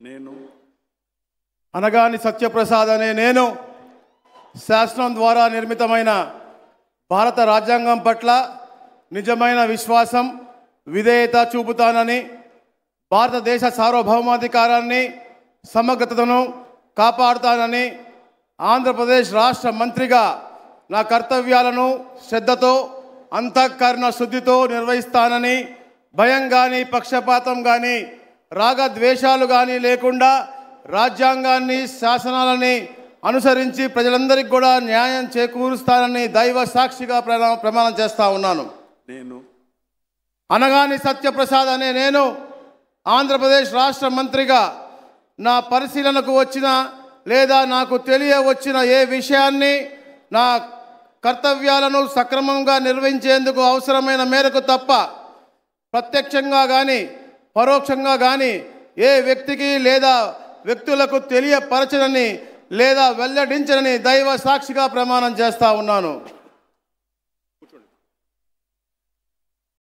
నేను అనగాని సత్యప్రసాద్ అనే నేను శాసనం ద్వారా నిర్మితమైన భారత రాజ్యాంగం పట్ల నిజమైన విశ్వాసం విధేయత చూపుతానని భారతదేశ సార్వభౌమాధికారాన్ని సమగ్రతను కాపాడుతానని ఆంధ్రప్రదేశ్ రాష్ట్ర మంత్రిగా నా కర్తవ్యాలను శ్రద్ధతో అంతఃకరణ శుద్ధితో నిర్వహిస్తానని భయం కానీ పక్షపాతం కానీ రాగద్వేషాలు కానీ లేకుండా రాజ్యాంగాన్ని శాసనాలని అనుసరించి ప్రజలందరికీ కూడా న్యాయం చేకూరుస్తానని దైవ సాక్షిగా ప్రమాణం చేస్తా ఉన్నాను. నేను అనగాని సత్యప్రసాద్ అనే నేను ఆంధ్రప్రదేశ్ రాష్ట్ర మంత్రిగా నా పరిశీలనకు వచ్చిన లేదా నాకు తెలియవచ్చిన ఏ విషయాన్ని నా కర్తవ్యాలను సక్రమంగా నిర్వహించేందుకు అవసరమైన మేరకు తప్ప ప్రత్యక్షంగా కానీ పరోక్షంగా కానీ ఏ వ్యక్తికి లేదా వ్యక్తులకు తెలియపరచనని లేదా వెల్లడించనని దైవ సాక్షిగా ప్రమాణం చేస్తా ఉన్నాను.